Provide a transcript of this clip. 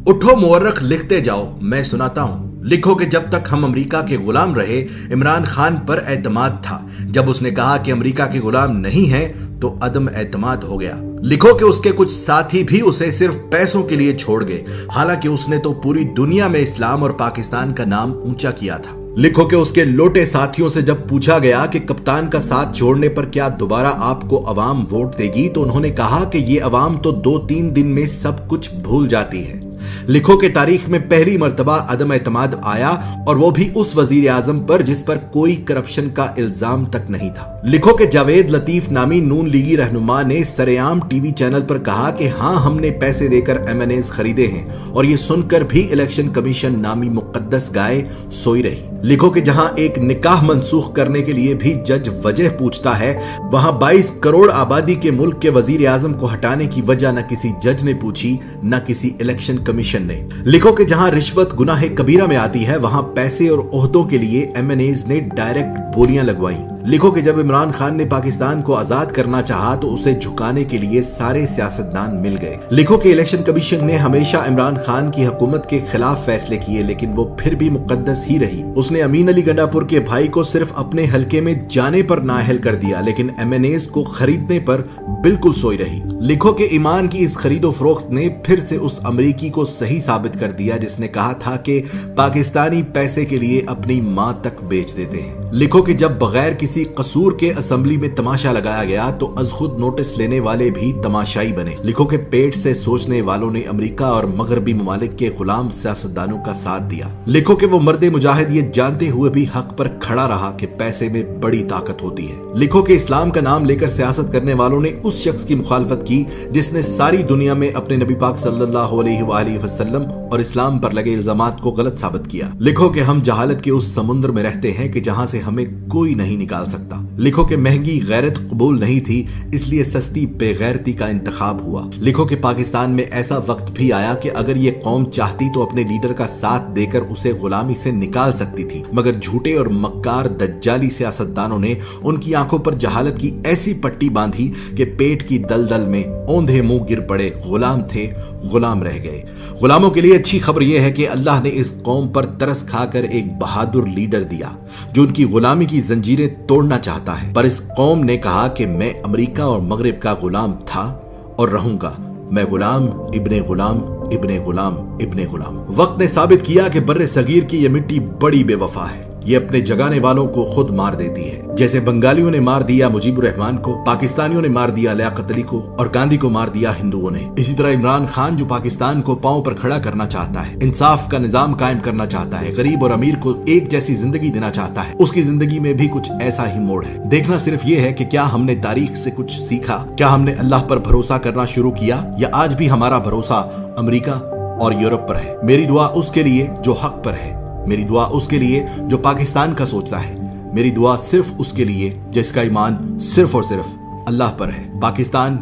उठो मुअर्रख लिखते जाओ, मैं सुनाता हूँ। लिखो कि जब तक हम अमेरिका के गुलाम रहे, इमरान खान पर एतमाद था। जब उसने कहा कि अमेरिका के गुलाम नहीं हैं, तो अदम एतमाद हो गया। लिखो कि उसके कुछ साथी भी उसे सिर्फ पैसों के लिए छोड़ गए, हालांकि उसने तो पूरी दुनिया में इस्लाम और पाकिस्तान का नाम ऊंचा किया था। लिखो कि उसके लोटे साथियों से जब पूछा गया कि कप्तान का साथ छोड़ने पर क्या दोबारा आपको अवाम वोट देगी, तो उन्होंने कहा कि ये अवाम तो 2-3 दिन में सब कुछ भूल जाती है। लिखो कि तारीख में पहली मर्तबा अदम एतमाद आया, और वो भी उस वजीर आजम पर जिस पर कोई करप्शन का इल्जाम तक नहीं था। लिखो कि जावेद लतीफ नामी नून लीगी रहनुमा ने सरेआम टीवी चैनल पर कहा कि हाँ, हमने पैसे देकर MNAs खरीदे हैं, और ये सुनकर भी इलेक्शन कमीशन नामी मुकद्दस गाय सोई रही। लिखो कि जहां एक निकाह मनसूख करने के लिए भी जज वजह पूछता है, वहां 22 करोड़ आबादी के मुल्क के वजीर आजम को हटाने की वजह न किसी जज ने पूछी, न किसी इलेक्शन कमीशन ने। लिखो कि जहां रिश्वत गुनाह कबीरा में आती है, वहां पैसे और ओहदों के लिए MNAs ने डायरेक्ट बोलियां लगवाई। लिखो कि जब इमरान खान ने पाकिस्तान को आजाद करना चाहा, तो उसे झुकाने के लिए सारे सियासतदान मिल गए। लिखो कि इलेक्शन कमीशन ने हमेशा इमरान खान की हुकूमत के खिलाफ फैसले किए, लेकिन वो फिर भी मुकद्दस ही रही। उसने अमीन अली गंडापुर के भाई को सिर्फ अपने हलके में जाने पर नाअहल कर दिया, लेकिन MNAs को खरीदने पर बिल्कुल सोई रही। लिखो कि ईमान की इस खरीदो फरोख्त ने फिर से उस अमरीकी को सही साबित कर दिया जिसने कहा था कि पाकिस्तानी पैसे के लिए अपनी मां तक बेच देते हैं। लिखो कि जब बगैर किसी कसूर के असेंबली में तमाशा लगाया गया, तो अज खुद नोटिस लेने वाले भी तमाशाई बने। लिखो कि पेट से सोचने वालों ने अमेरिका और मगरबी ममालिक के गुलाम सियासतदानों का साथ दिया। लिखो कि वो मर्दे मुजाहिद ये जानते हुए भी हक पर खड़ा रहा कि पैसे में बड़ी ताकत होती है। लिखो कि इस्लाम का नाम लेकर सियासत करने वालों ने उस शख्स की मुखालफत की जिसने सारी दुनिया में अपने नबी पाक सल्लल्लाहु अलैहि वसल्लम और इस्लाम पर लगे इल्जामात को गलत साबित किया। लिखो कि हम जहालत के उस समुद्र में रहते हैं कि जहां से हमें कोई नहीं निकाल सकता। लिखो कि महंगी गैरत कबूल नहीं थी, इसलिए सस्ती बेगैरती का इंतखाब हुआ। लिखो कि पाकिस्तान में ऐसा वक्त भी आया कि अगर ये कौम चाहती तो अपने लीडर का साथ देकर उसे गुलामी से निकाल सकती थी, मगर झूठे और मक्कार दज्जाली सियासतदानों ने उनकी आंखों पर जहालत की ऐसी पट्टी बांधी कि पेट की दलदल में औंधे मुंह गिर पड़े। गुलाम थे, गुलाम रह गए। गुलामों के लिए अच्छी खबर यह है कि अल्लाह ने इस कौम पर तरस खाकर एक बहादुर लीडर दिया जो उनकी गुलामी की जंजीरें तोड़ना चाहता है। पर इस कौम ने कहा कि मैं अमेरिका और मगरिब का गुलाम था और रहूंगा। मैं गुलाम इब्ने गुलाम इब्ने गुलाम इब्ने गुलाम। वक्त ने साबित किया कि बर्रे सगीर की यह मिट्टी बड़ी बेवफा है। ये अपने जगाने वालों को खुद मार देती है। जैसे बंगालियों ने मार दिया मुजीबुर रहमान को, पाकिस्तानियों ने मार दिया लियाकत अली को, और गांधी को मार दिया हिंदुओं ने। इसी तरह इमरान खान जो पाकिस्तान को पांव पर खड़ा करना चाहता है, इंसाफ का निजाम कायम करना चाहता है, गरीब और अमीर को एक जैसी जिंदगी देना चाहता है, उसकी जिंदगी में भी कुछ ऐसा ही मोड़ है। देखना सिर्फ ये है कि क्या हमने तारीख से कुछ सीखा, क्या हमने अल्लाह पर भरोसा करना शुरू किया, या आज भी हमारा भरोसा अमेरिका और यूरोप पर है। मेरी दुआ उसके लिए जो हक पर है, मेरी दुआ उसके लिए जो पाकिस्तान का सोचता है, मेरी दुआ सिर्फ उसके लिए जिसका ईमान सिर्फ और सिर्फ अल्लाह पर है। पाकिस्तान